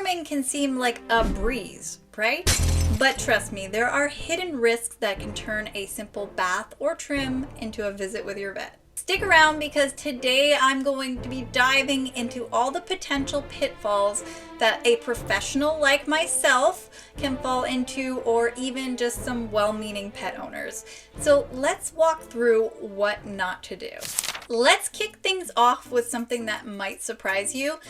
grooming can seem like a breeze, right? But trust me, there are hidden risks that can turn a simple bath or trim into a visit with your vet. Stick around because today I'm going to be diving into all the potential pitfalls that a professional like myself can fall into, or even just some well-meaning pet owners. So let's walk through what not to do. Let's kick things off with something that might surprise you.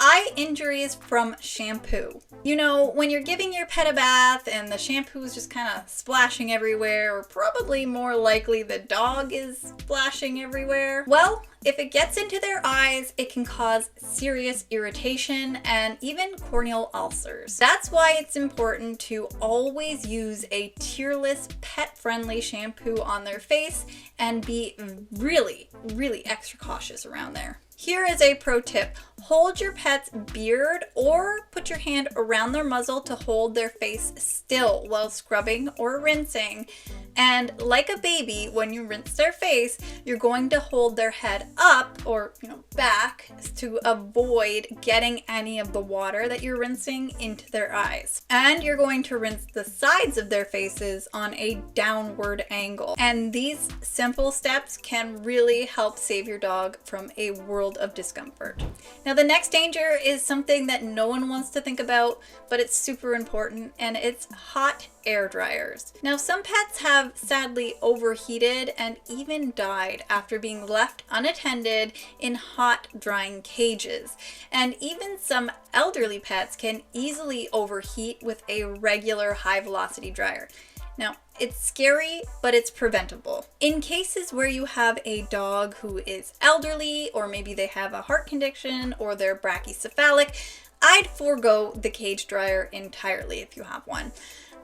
Eye injuries from shampoo. You know, when you're giving your pet a bath and the shampoo is just kind of splashing everywhere, or probably more likely the dog is splashing everywhere. Well, if it gets into their eyes, it can cause serious irritation and even corneal ulcers. That's why it's important to always use a tearless, pet-friendly shampoo on their face and be really, really extra cautious around there. Here is a pro tip. Hold your pet's beard or put your hand around their muzzle to hold their face still while scrubbing or rinsing. And like a baby, when you rinse their face, you're going to hold their head up or back to avoid getting any of the water that you're rinsing into their eyes. And you're going to rinse the sides of their faces on a downward angle. And these simple steps can really help save your dog from a world of discomfort. Now, the next danger is something that no one wants to think about, but it's super important, and it's hot air dryers. Now, some pets have sadly overheated and even died after being left unattended in hot drying cages. And even some elderly pets can easily overheat with a regular high velocity dryer. Now, it's scary, but it's preventable. In cases where you have a dog who is elderly, or maybe they have a heart condition, or they're brachycephalic, I'd forego the cage dryer entirely if you have one.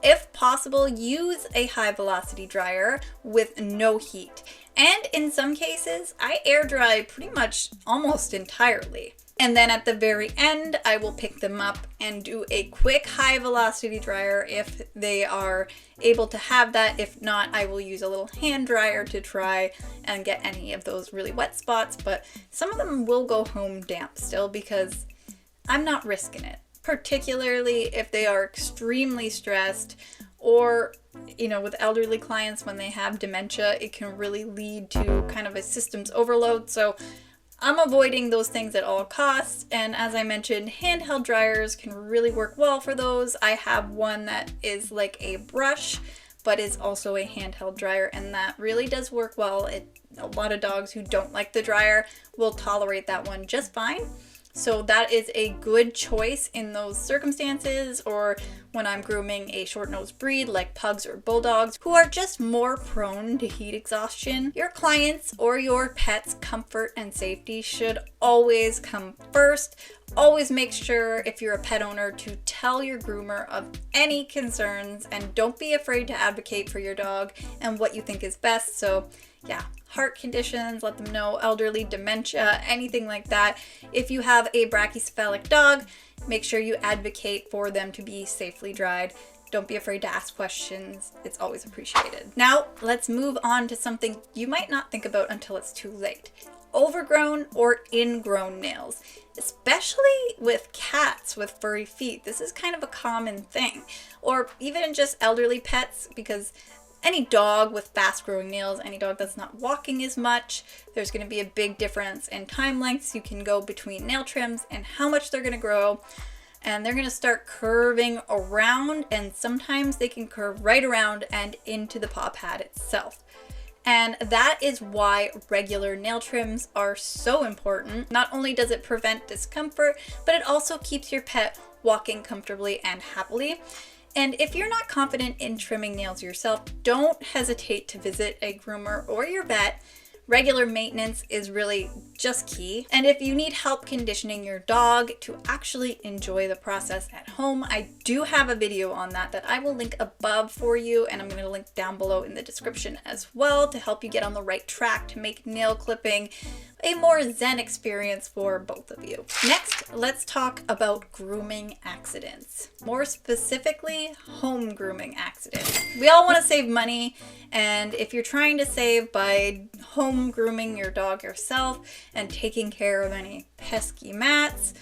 If possible, use a high velocity dryer with no heat. And in some cases, I air dry pretty much almost entirely. And then at the very end, I will pick them up and do a quick high velocity dryer if they are able to have that. If not, I will use a little hand dryer to try and get any of those really wet spots. But some of them will go home damp still because I'm not risking it, particularly if they are extremely stressed, or with elderly clients, when they have dementia, it can really lead to kind of a systems overload. So I'm avoiding those things at all costs. And as I mentioned, handheld dryers can really work well for those. I have one that is like a brush, but is also a handheld dryer, and that really does work well. A lot of dogs who don't like the dryer will tolerate that one just fine. So that is a good choice in those circumstances, or when I'm grooming a short-nosed breed like pugs or bulldogs who are just more prone to heat exhaustion. Your clients or your pet's comfort and safety should always come first. Always make sure, if you're a pet owner, to tell your groomer of any concerns, and don't be afraid to advocate for your dog and what you think is best. So yeah, heart conditions, let them know, elderly, dementia, anything like that. If you have a brachycephalic dog, make sure you advocate for them to be safely dried. Don't be afraid to ask questions. It's always appreciated. Now, let's move on to something you might not think about until it's too late. Overgrown or ingrown nails, especially with cats with furry feet. This is kind of a common thing, or even just elderly pets, because any dog with fast growing nails, any dog that's not walking as much, there's going to be a big difference in time lengths you can go between nail trims and how much they're going to grow. And they're going to start curving around, and sometimes they can curve right around and into the paw pad itself. And that is why regular nail trims are so important. Not only does it prevent discomfort, but it also keeps your pet walking comfortably and happily. And if you're not confident in trimming nails yourself, don't hesitate to visit a groomer or your vet. Regular maintenance is really just key. And if you need help conditioning your dog to actually enjoy the process at home, I do have a video on that I will link above for you, and I'm going to link down below in the description as well to help you get on the right track to make nail clipping a more zen experience for both of you. Next, let's talk about grooming accidents. More specifically, home grooming accidents. We all want to save money, and if you're trying to save by home grooming your dog yourself and taking care of any pesky mats,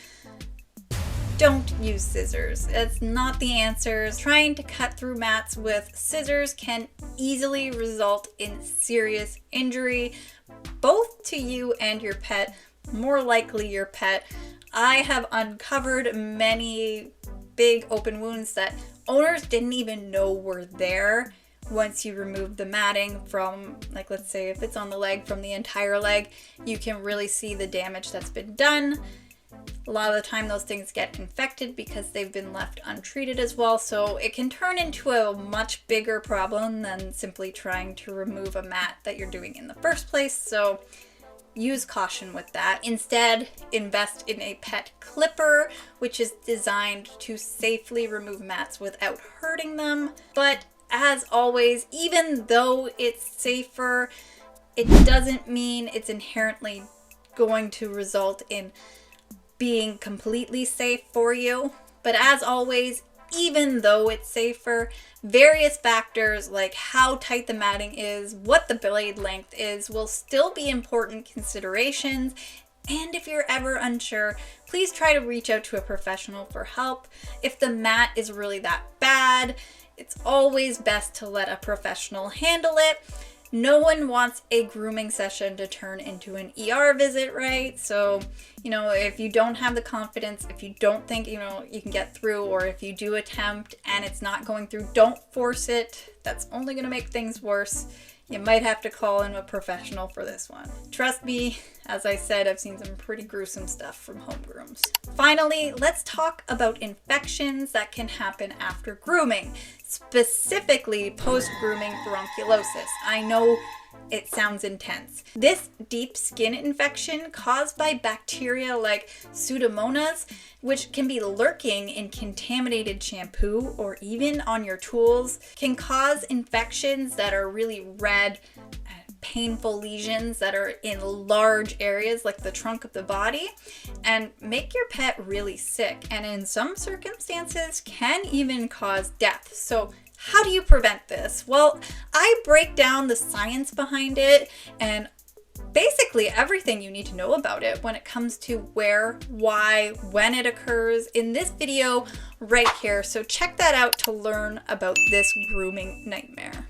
don't use scissors. It's not the answer. Trying to cut through mats with scissors can easily result in serious injury, both to you and your pet, more likely your pet. I have uncovered many big open wounds that owners didn't even know were there once you remove the matting from, like, let's say if it's on the leg, from the entire leg, you can really see the damage that's been done. A lot of the time those things get infected because they've been left untreated as well, so it can turn into a much bigger problem than simply trying to remove a mat that you're doing in the first place. So use caution with that. Instead, invest in a pet clipper, which is designed to safely remove mats without hurting them. But as always, even though it's safer, it doesn't mean it's inherently going to result in being completely safe for you. But as always, even though it's safer, various factors like how tight the matting is, what the blade length is, will still be important considerations. And if you're ever unsure, please try to reach out to a professional for help. If the mat is really that bad, it's always best to let a professional handle it. No one wants a grooming session to turn into an ER visit, right? So, if you don't have the confidence, if you don't think, you can get through, or if you do attempt and it's not going through, don't force it. That's only going to make things worse. You might have to call in a professional for this one. Trust me, as I said, I've seen some pretty gruesome stuff from home grooms. Finally, let's talk about infections that can happen after grooming, specifically post-grooming furunculosis. I know it sounds intense. This deep skin infection caused by bacteria like Pseudomonas, which can be lurking in contaminated shampoo or even on your tools, can cause infections that are really red, painful lesions that are in large areas like the trunk of the body, and make your pet really sick, and in some circumstances can even cause death. So how do you prevent this? Well, I break down the science behind it and basically everything you need to know about it when it comes to where, why, when it occurs in this video right here. So check that out to learn about this grooming nightmare.